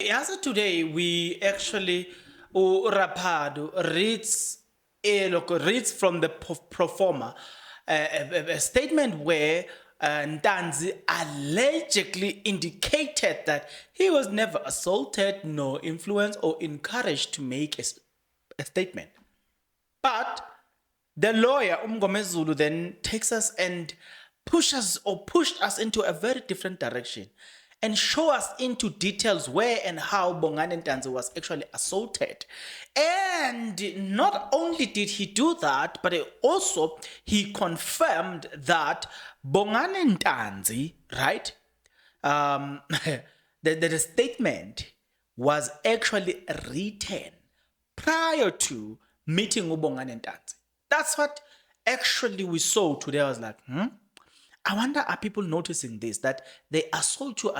as of today, we actually, Raphadu reads from the pro forma a statement where Ntanzi allegedly indicated that he was never assaulted, nor influenced, or encouraged to make a statement. But the lawyer, Mngomezulu, then takes us and pushed us into a very different direction and show us into details where and how Bongani Ntanzi was actually assaulted. And not only did he do that, but he confirmed that Bongani Ntanzi, right, the statement was actually written prior to meeting Bongani Ntanzi. That's what actually we saw today. I was like, I wonder, are people noticing this? That they assault you,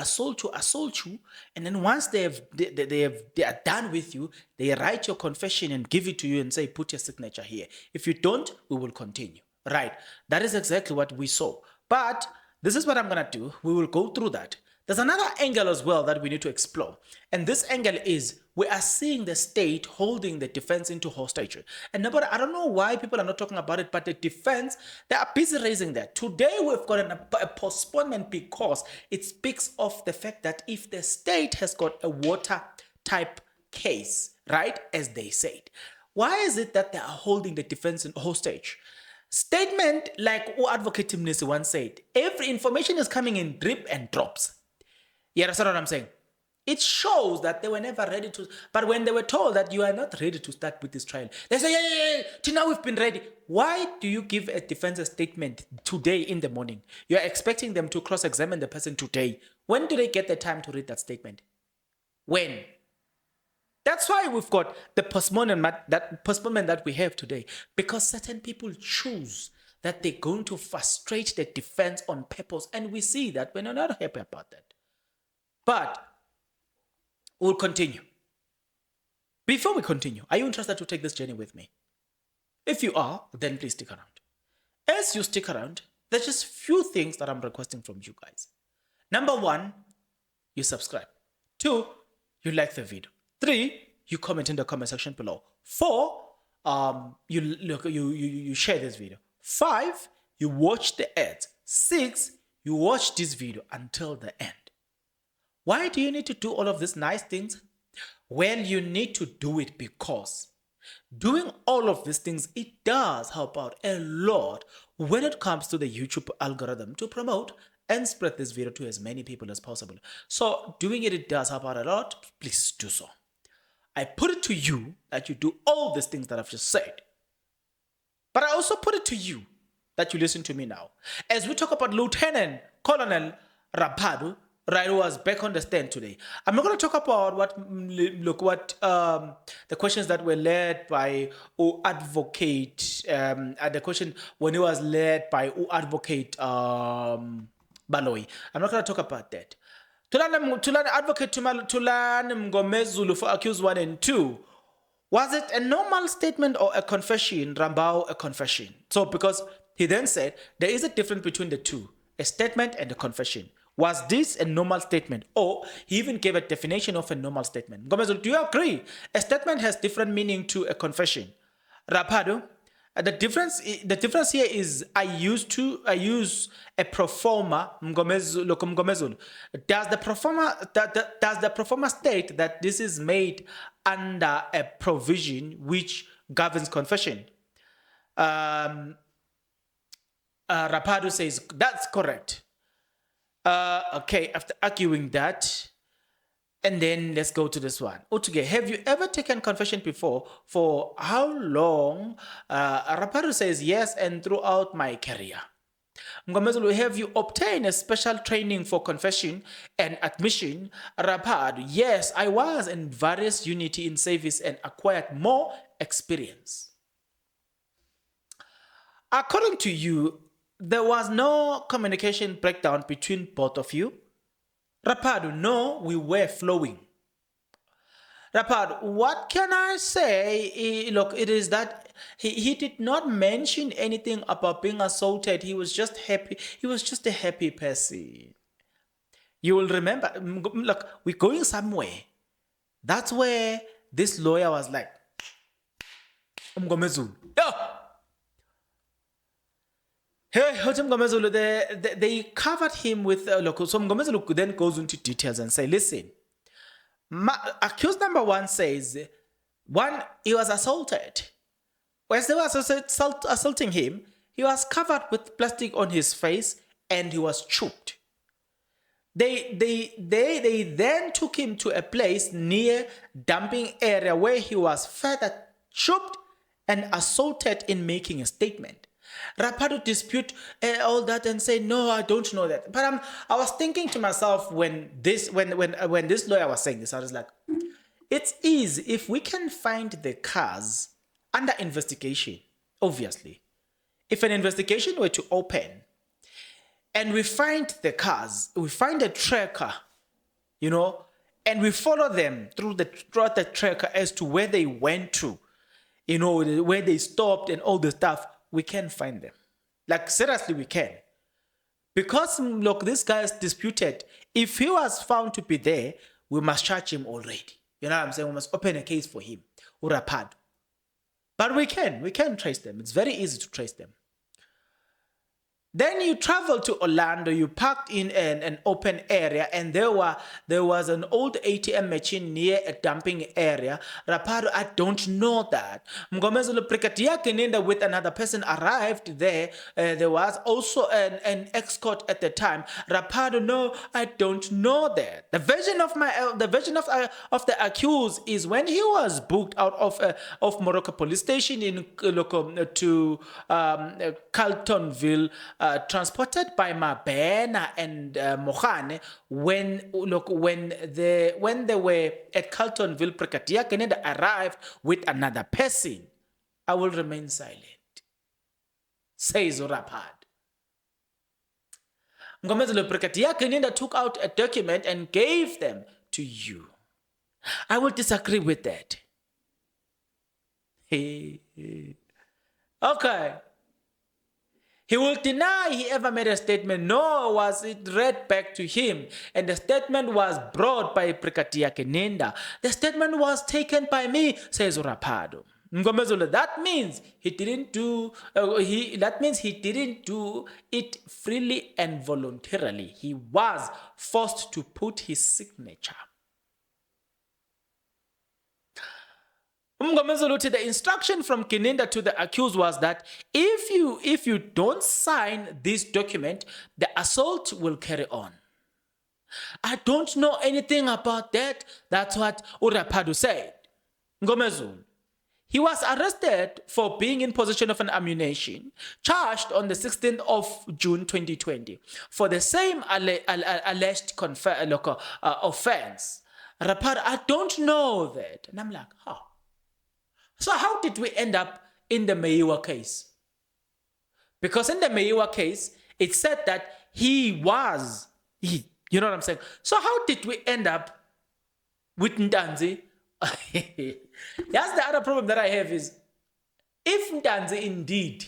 and then once they are done with you, they write your confession and give it to you and say, put your signature here. If you don't, we will continue. Right? That is exactly what we saw. But this is what I'm gonna do. We will go through that. There's another angle as well that we need to explore. And this angle is we are seeing the state holding the defense into hostage. And nobody, I don't know why people are not talking about it, but the defense, they are busy raising that. Today we've got a postponement because it speaks of the fact that if the state has got a water type case, right, as they said, why is it that they are holding the defense in hostage? Statement like Advocate Timnisi once said, every information is coming in drip and drops. Yeah, that's what I'm saying. It shows that they were never ready to, but when they were told that you are not ready to start with this trial, they say, yeah, till now we've been ready. Why do you give a defense statement today in the morning? You're expecting them to cross-examine the person today. When do they get the time to read that statement? When? That's why we've got the postponement that we have today, because certain people choose that they're going to frustrate the defense on purpose, and we see that we're not happy about that. But we'll continue. Before we continue, are you interested to take this journey with me? If you are, then please stick around. As you stick around, there's just few things that I'm requesting from you guys. Number 1, you subscribe. 2, you like the video. 3, you comment in the comment section below. 4, you share this video. 5, you watch the ads. 6, you watch this video until the end. Why do you need to do all of these nice things? Well, you need to do it because doing all of these things, it does help out a lot when it comes to the YouTube algorithm to promote and spread this video to as many people as possible. So doing it does help out a lot. Please do so. I put it to you that you do all these things that I've just said. But I also put it to you that you listen to me now. As we talk about Lieutenant Colonel Raphadu, right, who was back on the stand today. I'm not going to talk about the questions that were led by Advocate, the question when it was led by Advocate Baloyi. I'm not going to talk about that. Tulane Advocate Tulane Mngomezulu for accused 1 and 2. Was it a normal statement or a confession? Rambao, a confession. So because he then said there is a difference between the two, a statement and a confession. Was this a normal statement? Or he even gave a definition of a normal statement. Mngomezulu, do you agree? A statement has different meaning to a confession. Raphadu, the difference here is I use a pro forma. Mngomezulu. Does the pro forma state that this is made under a provision which governs confession? Raphadu says that's correct. Okay, after arguing that, and then let's go to this one. Otuge, have you ever taken confession before? For how long? Raphadu says yes, and throughout my career. Mngomezulu, have you obtained a special training for confession and admission? Raphadu, yes, I was in various unity in service and acquired more experience. According to you, there was no communication breakdown between both of you? Raphadu, no, we were flowing. Raphadu, what can I say? Look, it is that he did not mention anything about being assaulted. He was just happy. He was just a happy person. You will remember, look, we're going somewhere. That's where this lawyer was like, Mngomezulu. Yeah. Hey, Mngomezulu, they covered him with local. So Mngomezulu then goes into details and say, listen, accused number one says, one, he was assaulted. As they were assaulting him, he was covered with plastic on his face and he was choked. They then took him to a place near dumping area where he was further choked and assaulted in making a statement. Raphadu dispute all that and say, no, I don't know that. But I was thinking to myself when this lawyer was saying this, I was like, it's easy if we can find the cars under investigation, obviously. If an investigation were to open and we find the cars, we find a tracker, and we follow them throughout the tracker as to where they went to, where they stopped and all the stuff, we can find them. Like, seriously, we can. Because, look, this guy is disputed. If he was found to be there, we must charge him already. You know what I'm saying? We must open a case for him. Raphadu. But we can trace them. It's very easy to trace them. Then you travel to Orlando, you parked in an open area, and there was an old ATM machine near a dumping area. Raphadu, I don't know that. Mngomezulu Gininda with another person arrived there. There was also an escort at the time. Raphadu, no, I don't know that. The version of the accused is when he was booked out of Morocco police station to Carltonville. Transported by Mabena and Mohane when they were at Carltonville, Gininda arrived with another person. I will remain silent, says Raphadu. Mngomezulu Gininda took out a document and gave them to you. I will disagree with that. Okay. He will deny he ever made a statement, nor was it read back to him. And the statement was brought by Gininda. The statement was taken by me, says Raphadu. Mngomezulu, that means he didn't do it freely and voluntarily. He was forced to put his signature. Mngomezulu, the instruction from Gininda to the accused was that if you don't sign this document, the assault will carry on. I don't know anything about that. That's what Raphadu said. Mngomezulu. He was arrested for being in possession of an ammunition, charged on the 16th of June 2020 for the same alleged offense. Raphadu, I don't know that. And I'm like, how? So how did we end up in the Meiwa case? Because in the Meiwa case, it said that you know what I'm saying? So how did we end up with Ntanzi? That's the other problem that I have is, if Ntanzi indeed,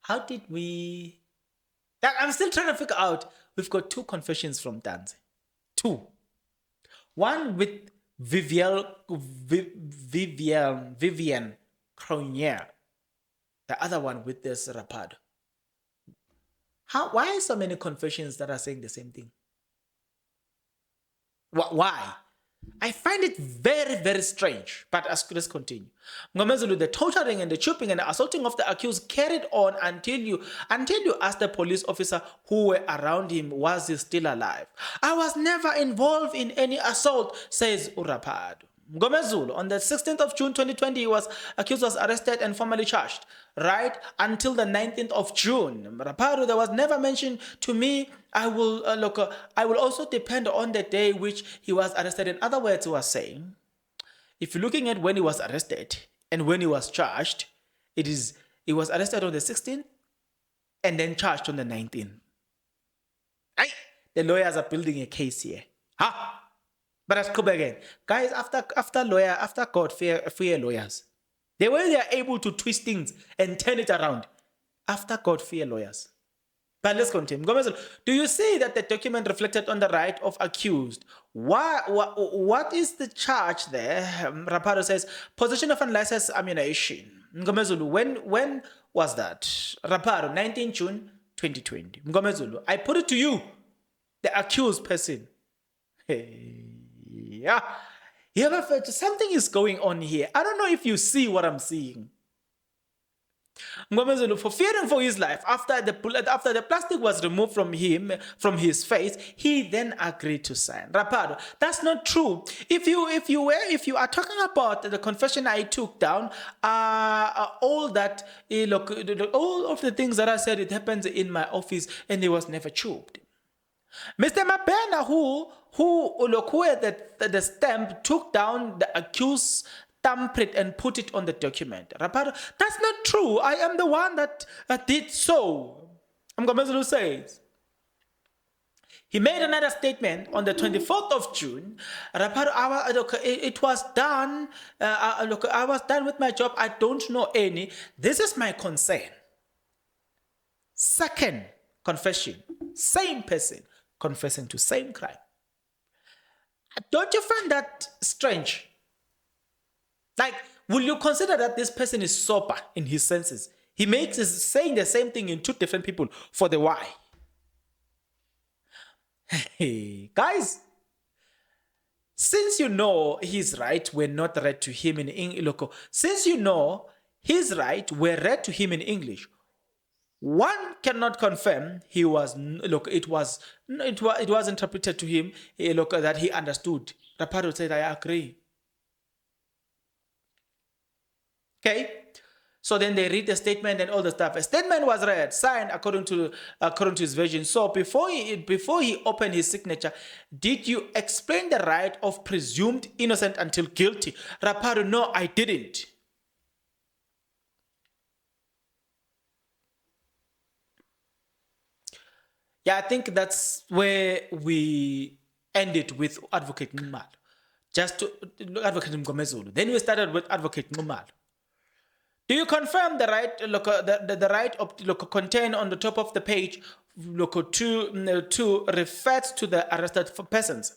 how did we... I'm still trying to figure out, we've got two confessions from Ntanzi. Two. One with Vivian Cronier. The other one with this Raphadu. Why so many confessions that are saying the same thing? Why? I find it very, very strange. But let's continue. Mngomezulu, the torturing and the chopping and the assaulting of the accused carried on until you asked the police officer who were around him, was he still alive? I was never involved in any assault, says Raphadu. Mngomezulu, on the 16th of June 2020, accused was arrested and formally charged. Right until the 19th of June. Raphadu, there was never mentioned to me, I will also depend on the day which he was arrested. In other words, he was saying, if you're looking at when he was arrested and when he was charged, he was arrested on the 16th and then charged on the 19th. The lawyers are building a case here. But let's go back again. Guys, after God, fear lawyers. They are able to twist things and turn it around. After God, fear lawyers. But let's continue. Mngomezulu, do you see that the document reflected on the right of accused? What is the charge there? Raphadu says, possession of unlicensed ammunition. Mngomezulu, when was that? Raphadu, 19 June 2020. Mngomezulu, I put it to you, the accused person. Hey, yeah. Something is going on here. I don't know if you see what I'm seeing. Mngomezulu, for fearing for his life, after the plastic was removed from his face, he then agreed to sign. Raphadu, that's not true. If you are talking about the confession I took down, all that all of the things that I said, it happens in my office, and it was never choked. Mr. Mabena, who had the stamp, took down the accused, stamped it and put it on the document. Raphadu, that's not true. I am the one that did so. Mngomezulu says. He made another statement on the 24th of June. Raphadu, it was done. I was done with my job. I don't know any. This is my concern. Second confession. Same person confessing to same crime. Don't you find that strange? Like, will you consider that this person is sober in his senses? Is saying the same thing in two different people for the why. Hey, guys, since you know his right were not read to him in English, since you know his right were read to him in English, one cannot confirm it was interpreted to him that he understood. Raphadu said, I agree. Okay, so then they read the statement and all the stuff. A statement was read, signed according to his version. So before he opened his signature, did you explain the right of presumed innocent until guilty? Raphadu, no, I didn't. Yeah, I think that's where we ended with Advocate Mngomezulu. Just to Advocate Mngomezulu. Then we started with Advocate Mngomezulu. Do you confirm the right, the right of contained on the top of the page, to refer to the arrested persons?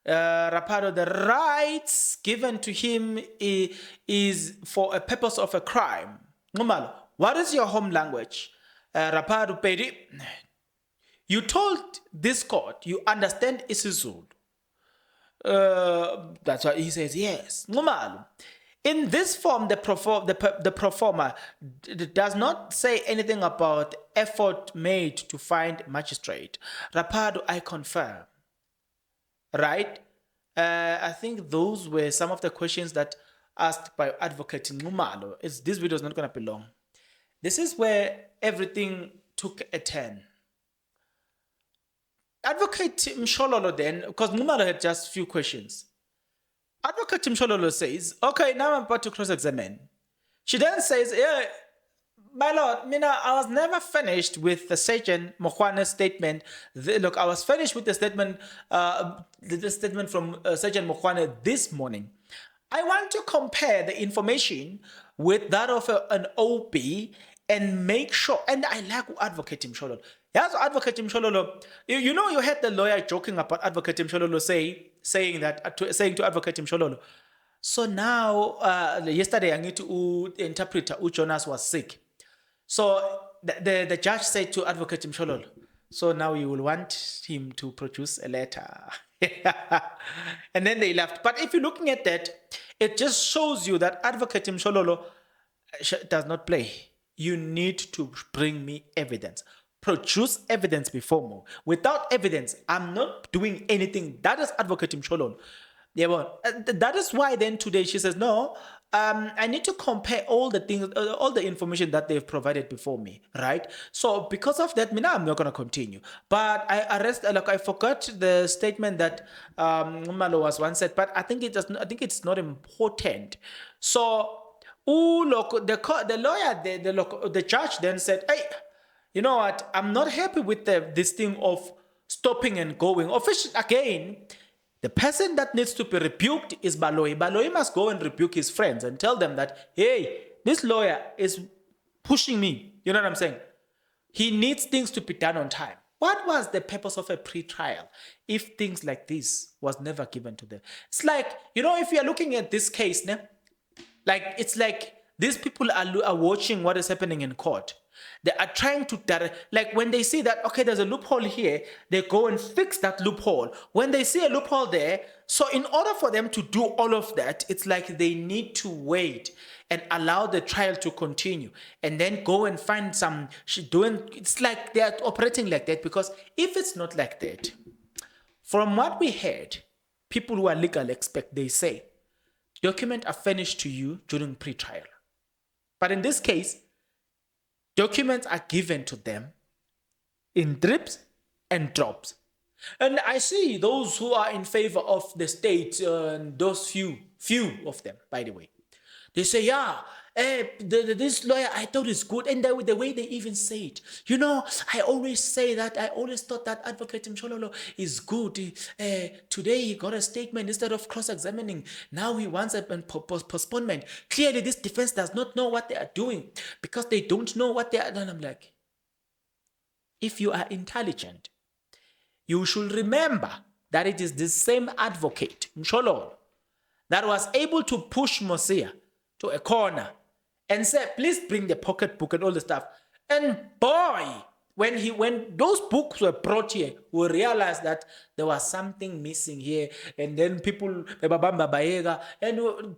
Raphadu, the rights given to him is for a purpose of a crime. Mngomezulu, what is your home language? Raphadu, Pedi, you told this court you understand isiZulu. That's why he says yes. Mngomezulu, in this form, the proforma does not say anything about effort made to find magistrate. Raphadu, I confirm. Right? I think those were some of the questions that asked by Advocate Mngomezulu. This video is not going to be long. This is where everything took a turn. Advocate Mshololo then, because Mngomezulu had just a few questions. Advocate Mshololo says, okay, now I'm about to cross-examine. She then says, yeah, my lord, I was never finished with the Sergeant Mokwane's statement. Look, I was finished with the statement from Sergeant Mokwane this morning. I want to compare the information with that of an OB and make sure, and I like Advocate Mshololo. Yes, Advocate Mshololo, you heard the lawyer joking about Advocate Mshololo saying to Advocate Mshololo. So now, yesterday I need to interpret Jonas was sick. So the judge said to Advocate Mshololo, so now you will want him to produce a letter. And then they left. But if you're looking at that, it just shows you that Advocate Mshololo does not play. You need to bring me evidence. Produce evidence before more. Without evidence, I'm not doing anything. That is Advocate Mshololo. Yeah, well, that is why then today she says, no, I need to compare all the things, all the information that they've provided before me, right? So because of that, I'm not going to continue. But I forgot the statement that Mngomezulu was once said, but I think it's not important. So, the lawyer, the judge then said, hey, you know what? I'm not happy with this thing of stopping and going. Officially, again, the person that needs to be rebuked is Baloyi. Baloyi must go and rebuke his friends and tell them that, hey, this lawyer is pushing me. You know what I'm saying? He needs things to be done on time. What was the purpose of a pre-trial if things like this was never given to them? It's like, if you're looking at this case, it's like these people are watching what is happening in court. They are trying to, like when they see that, okay, there's a loophole here, they go and fix that loophole. When they see a loophole there, so in order for them to do all of that, it's like they need to wait and allow the trial to continue and then go and find it's like they are operating like that, because if it's not like that, from what we heard, people who are legal experts, they say, documents are furnished to you during pre-trial. But in this case, documents are given to them in drips and drops. And I see those who are in favor of the state, those few of them, by the way. They say, this lawyer, I thought is good. And the way they even say it, I always say that, I always thought that Advocate Mshololo is good. Today he got a statement instead of cross-examining. Now he wants a postponement. Clearly this defense does not know what they are doing because they don't know what they are doing. I'm like, if you are intelligent, you should remember that it is the same advocate, Mshololo, that was able to push Mosia to a corner and say, please bring the pocketbook and all the stuff. And boy, when those books were brought here, we realized that there was something missing here. And then people, and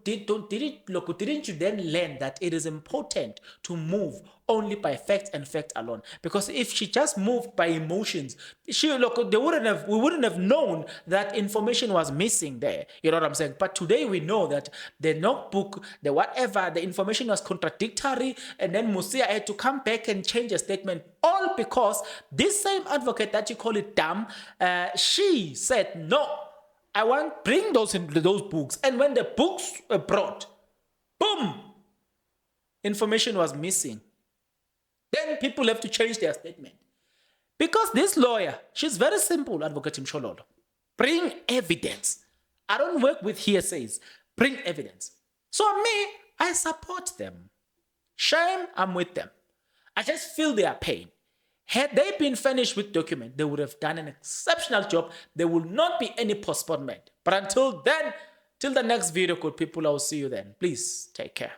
didn't you then learn that it is important to move only by facts and facts alone? Because if she just moved by emotions, we wouldn't have known that information was missing there. You know what I'm saying? But today we know that the notebook, the information was contradictory, and then Musia had to come back and change a statement, all because this same advocate that you call it dumb, she said, no, bring those books. And when the books were brought, boom, information was missing. Then people have to change their statement. Because this lawyer, she's very simple, Advocate Mshololo. Bring evidence. I don't work with hearsays. Bring evidence. So me, I support them. Shame, I'm with them. I just feel their pain. Had they been furnished with document, they would have done an exceptional job. There will not be any postponement. But until then, till the next video, good people, I'll see you then. Please take care.